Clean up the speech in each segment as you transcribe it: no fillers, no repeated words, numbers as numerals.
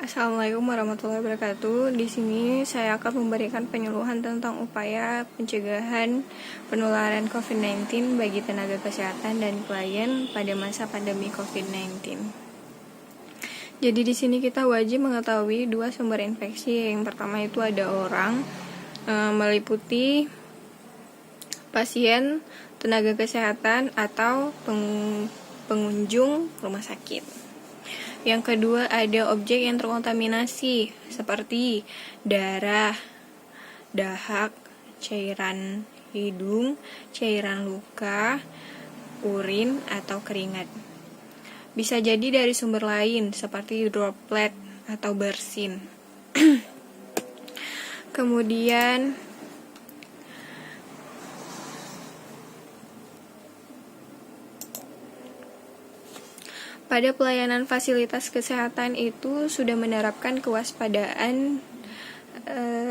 Assalamualaikum warahmatullahi wabarakatuh. Di sini saya akan memberikan penyuluhan tentang upaya pencegahan penularan COVID-19 bagi tenaga kesehatan dan klien pada masa pandemi COVID-19. Jadi di sini kita wajib mengetahui dua sumber infeksi. Yang pertama itu ada orang, meliputi pasien, tenaga kesehatan, atau pengunjung rumah sakit. Yang kedua ada objek yang terkontaminasi seperti darah, dahak, cairan hidung, cairan luka, urin, atau keringat. Bisa jadi dari sumber lain seperti droplet atau bersin. Kemudian pada pelayanan fasilitas kesehatan itu sudah menerapkan kewaspadaan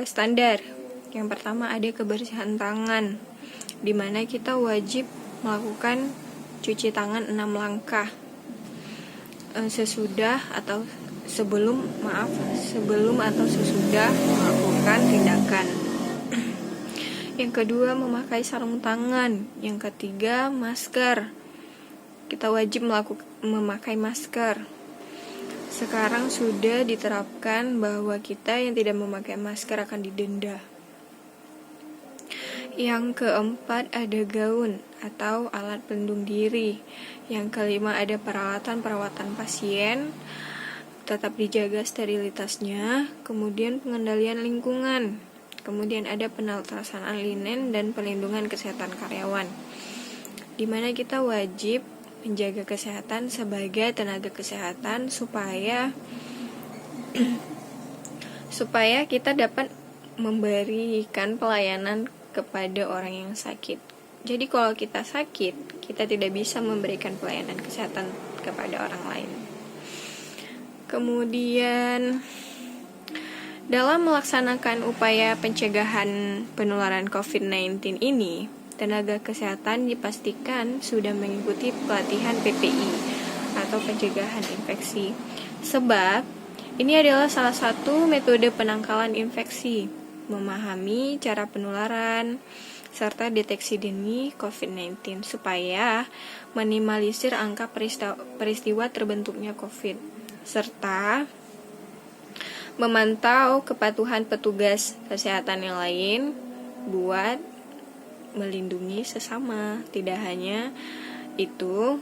standar. Yang pertama ada kebersihan tangan, di mana kita wajib melakukan cuci tangan 6 langkah sebelum atau sesudah melakukan tindakan. Yang kedua memakai sarung tangan. Yang ketiga masker. Kita wajib memakai masker. Sekarang sudah diterapkan bahwa kita yang tidak memakai masker akan didenda. Yang keempat ada gaun atau alat pelindung diri. Yang kelima ada perawatan pasien, tetap dijaga sterilitasnya. Kemudian pengendalian lingkungan. Kemudian ada peneltrasan linen dan pelindungan kesehatan karyawan, di mana kita wajib menjaga kesehatan sebagai tenaga kesehatan supaya kita dapat memberikan pelayanan kepada orang yang sakit. Jadi kalau kita sakit, kita tidak bisa memberikan pelayanan kesehatan kepada orang lain. Kemudian dalam melaksanakan upaya pencegahan penularan COVID-19 ini, tenaga kesehatan dipastikan sudah mengikuti pelatihan PPI atau pencegahan infeksi. Sebab ini adalah salah satu metode penangkalan infeksi, memahami cara penularan serta deteksi dini COVID-19 supaya minimalisir angka peristiwa terbentuknya COVID, serta memantau kepatuhan petugas kesehatan yang lain buat melindungi sesama. Tidak hanya itu,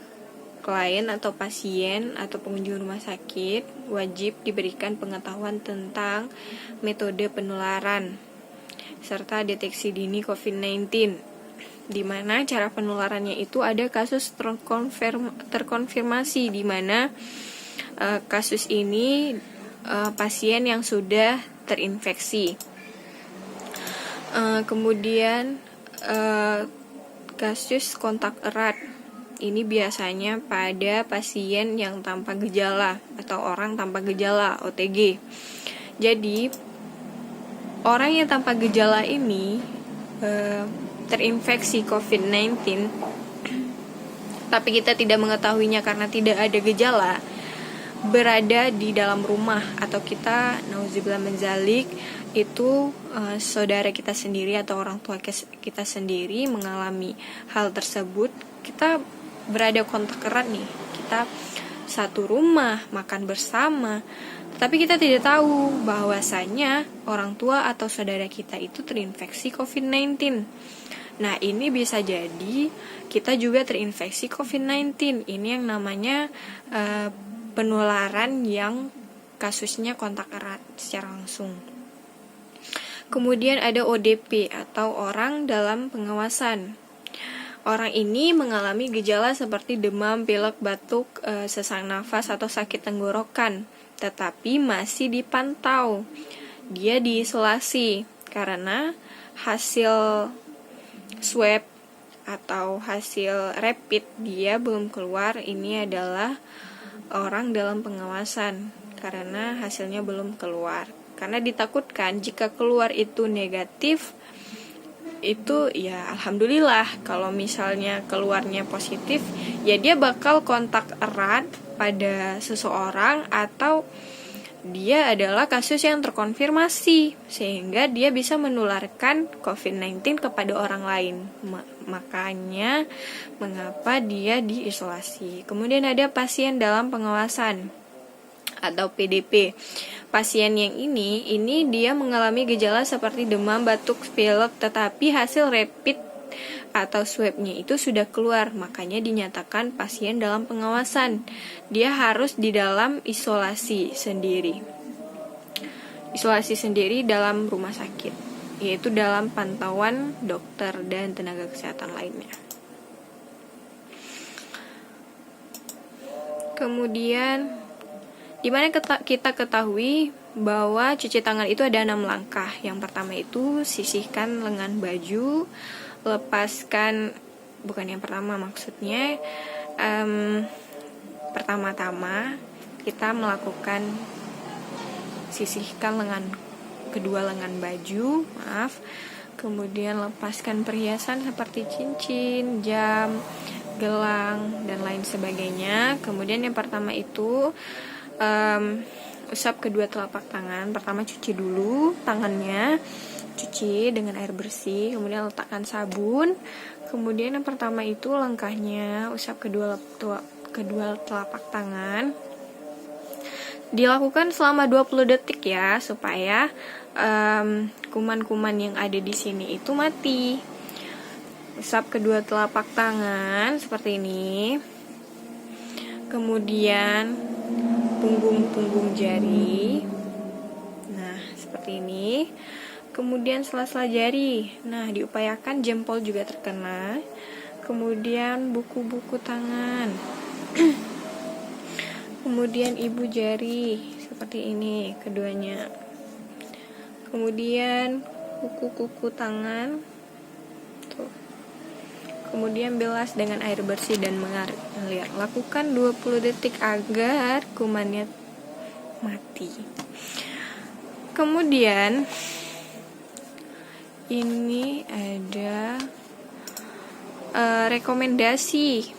klien atau pasien atau pengunjung rumah sakit wajib diberikan pengetahuan tentang metode penularan serta deteksi dini COVID-19, di mana cara penularannya itu ada kasus terkonfirmasi, di mana kasus ini pasien yang sudah terinfeksi. Kemudian kasus kontak erat ini biasanya pada pasien yang tanpa gejala atau orang tanpa gejala OTG. Jadi orang yang tanpa gejala ini terinfeksi COVID-19 tapi kita tidak mengetahuinya karena tidak ada gejala, berada di dalam rumah, atau kita nauzubillah min dzalik itu saudara kita sendiri atau orang tua kita sendiri mengalami hal tersebut, kita berada kontak erat nih, kita satu rumah, makan bersama, tapi kita tidak tahu bahwasanya orang tua atau saudara kita itu terinfeksi COVID-19. Nah, ini bisa jadi kita juga terinfeksi COVID-19. Ini yang namanya penularan yang kasusnya kontak erat secara langsung. Kemudian ada ODP atau orang dalam pengawasan. Orang ini mengalami gejala seperti demam, pilek, batuk, sesak nafas atau sakit tenggorokan, tetapi masih dipantau. Dia diisolasi karena hasil swab atau hasil rapid dia belum keluar. Ini adalah orang dalam pengawasan karena hasilnya belum keluar. Karena ditakutkan jika keluar itu negatif, itu ya alhamdulillah. Kalau misalnya keluarnya positif, ya dia bakal kontak erat pada seseorang atau dia adalah kasus yang terkonfirmasi, sehingga dia bisa menularkan COVID-19 kepada orang lain. Makanya mengapa dia diisolasi. Kemudian ada pasien dalam pengawasan atau PDP. Pasien yang ini dia mengalami gejala seperti demam, batuk, pilek, tetapi hasil rapid atau swabnya itu sudah keluar, makanya dinyatakan pasien dalam pengawasan. Dia harus di dalam isolasi sendiri dalam rumah sakit, yaitu dalam pantauan dokter dan tenaga kesehatan lainnya. Kemudian dimana kita ketahui bahwa cuci tangan itu ada 6 langkah. Yang pertama itu sisihkan lengan baju, lepaskan, bukan yang pertama maksudnya, pertama-tama kita melakukan sisihkan kedua lengan baju, kemudian lepaskan perhiasan seperti cincin, jam, gelang, dan lain sebagainya. Kemudian yang pertama itu usap kedua telapak tangan. Pertama cuci dulu tangannya, cuci dengan air bersih, kemudian letakkan sabun. Kemudian yang pertama itu langkahnya usap kedua telapak tangan. Dilakukan selama 20 detik ya, supaya kuman-kuman yang ada di sini itu mati. Usap kedua telapak tangan seperti ini. Kemudian punggung jari. Nah, seperti ini. Kemudian sela-sela jari. Nah, diupayakan jempol juga terkena. Kemudian buku-buku tangan. Kemudian ibu jari seperti ini keduanya. Kemudian kuku tangan. Tuh. Kemudian bilas dengan air bersih dan mengalir. Lakukan 20 detik agar kumannya mati. Kemudian ini ada rekomendasi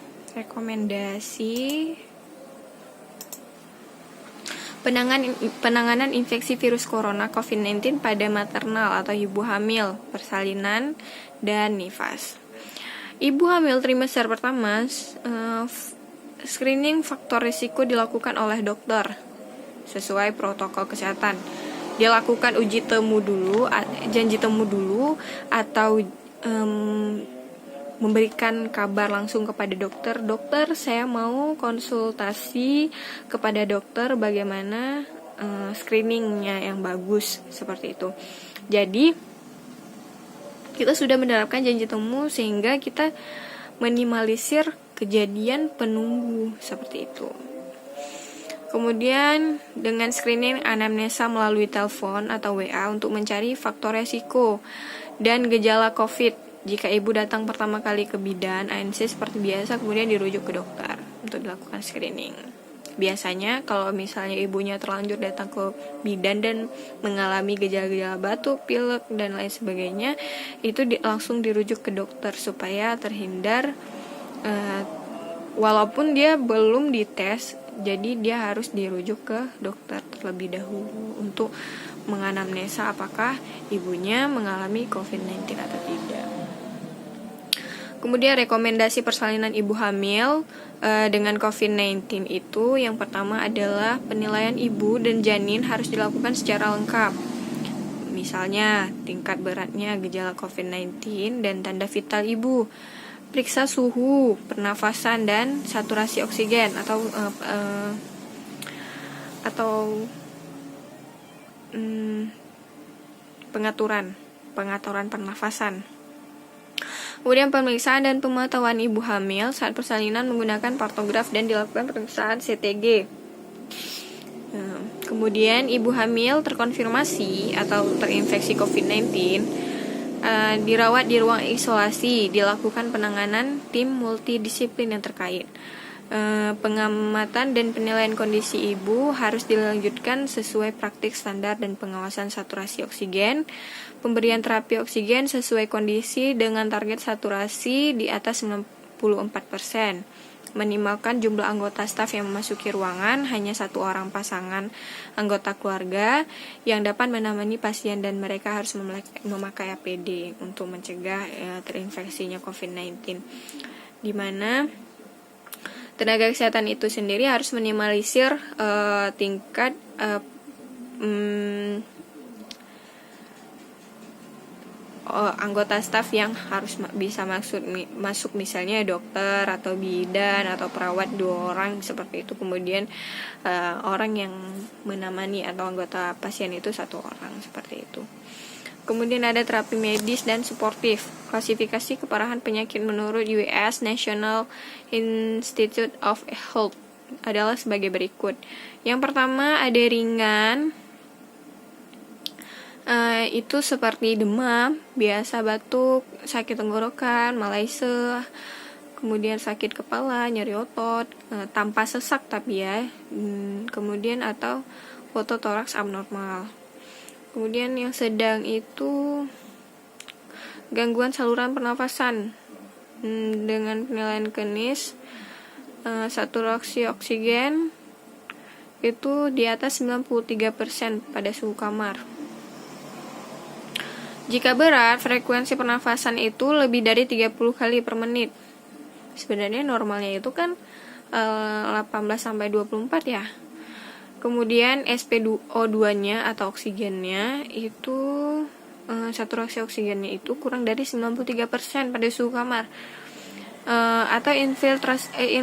penanganan infeksi virus corona COVID-19 pada maternal atau ibu hamil, persalinan, dan nifas. Ibu hamil trimester pertama, screening faktor risiko dilakukan oleh dokter sesuai protokol kesehatan. Dilakukan janji temu dulu, atau memberikan kabar langsung kepada dokter. Dokter, saya mau konsultasi kepada dokter bagaimana screeningnya yang bagus, seperti itu. Jadi kita sudah menerapkan janji temu sehingga kita minimalisir kejadian penunggu seperti itu. Kemudian dengan screening anamnesa melalui telepon atau WA untuk mencari faktor resiko dan gejala COVID. Jika ibu datang pertama kali ke bidan, ANC seperti biasa, kemudian dirujuk ke dokter untuk dilakukan screening. Biasanya kalau misalnya ibunya terlanjur datang ke bidan dan mengalami gejala-gejala batuk, pilek, dan lain sebagainya, itu langsung dirujuk ke dokter supaya terhindar, walaupun dia belum dites, jadi dia harus dirujuk ke dokter terlebih dahulu untuk menganamnesa apakah ibunya mengalami COVID-19 atau tidak. Kemudian rekomendasi persalinan ibu hamil dengan COVID-19 itu, yang pertama adalah penilaian ibu dan janin harus dilakukan secara lengkap. Misalnya tingkat beratnya, gejala COVID-19, dan tanda vital ibu. Periksa suhu, pernafasan, dan saturasi oksigen atau pengaturan pernafasan. Kemudian pemeriksaan dan pemantauan ibu hamil saat persalinan menggunakan partograf dan dilakukan pemeriksaan CTG. Kemudian ibu hamil terkonfirmasi atau terinfeksi COVID-19 dirawat di ruang isolasi, dilakukan penanganan tim multidisiplin yang terkait. Pengamatan dan penilaian kondisi ibu harus dilanjutkan sesuai praktik standar dan pengawasan saturasi oksigen. Pemberian terapi oksigen sesuai kondisi dengan target saturasi di atas 94%. minimalkan jumlah anggota staf yang memasuki ruangan hanya 1 orang pasangan anggota keluarga yang dapat menemani pasien, dan mereka harus memakai APD untuk mencegah terinfeksinya COVID-19, di mana tenaga kesehatan itu sendiri harus minimalisir tingkat anggota staf yang harus bisa masuk misalnya dokter atau bidan atau perawat 2 orang seperti itu, kemudian orang yang menemani atau anggota pasien itu 1 orang seperti itu. Kemudian ada terapi medis dan suportif. Klasifikasi keparahan penyakit menurut US National Institute of Health adalah sebagai berikut. Yang pertama ada ringan, itu seperti demam, biasa, batuk, sakit tenggorokan, malaise, kemudian sakit kepala, nyeri otot, tanpa sesak tapi ya, kemudian atau fototoraks abnormal. Kemudian yang sedang itu gangguan saluran pernafasan dengan penilaian klinis saturasi oksigen itu di atas 93% pada suhu kamar. Jika berat, frekuensi pernafasan itu lebih dari 30 kali per menit. Sebenarnya normalnya itu kan 18-24 ya. Kemudian SpO2-nya atau oksigennya itu saturasi oksigennya itu kurang dari 93% pada suhu kamar. Atau infiltrasi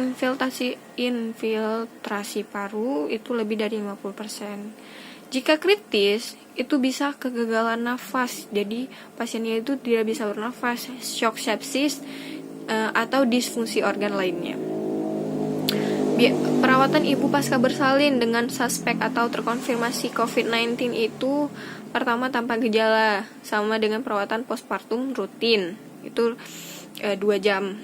paru itu lebih dari 50%. Jika kritis, itu bisa kegagalan nafas. Jadi pasiennya itu tidak bisa bernafas, shock sepsis, atau disfungsi organ lainnya. Perawatan ibu pasca bersalin dengan suspek atau terkonfirmasi COVID-19 itu pertama tanpa gejala, sama dengan perawatan postpartum rutin. Itu 2 jam.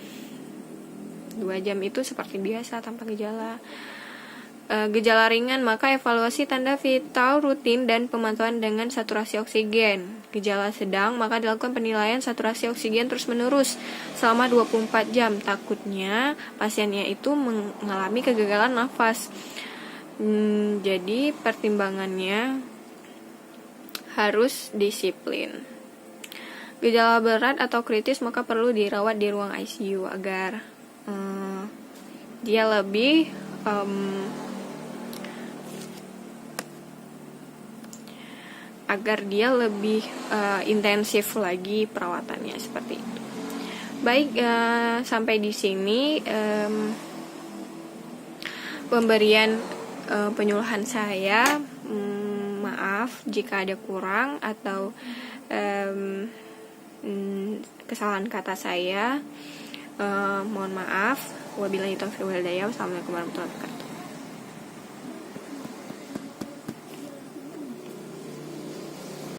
2 jam itu seperti biasa tanpa gejala. Gejala ringan, maka evaluasi tanda vital rutin dan pemantauan dengan saturasi oksigen. Gejala sedang, maka dilakukan penilaian saturasi oksigen terus-menerus selama 24 jam. Takutnya pasiennya itu mengalami kegagalan nafas. Jadi pertimbangannya harus disiplin. Gejala berat atau kritis, maka perlu dirawat di ruang ICU agar dia lebih intensif lagi perawatannya seperti itu. Baik, sampai di sini pemberian penyuluhan saya. Maaf jika ada kurang atau kesalahan kata saya. Mohon maaf. Wabillahi taufiq wal hidayah. Wassalamualaikum warahmatullahi wabarakatuh.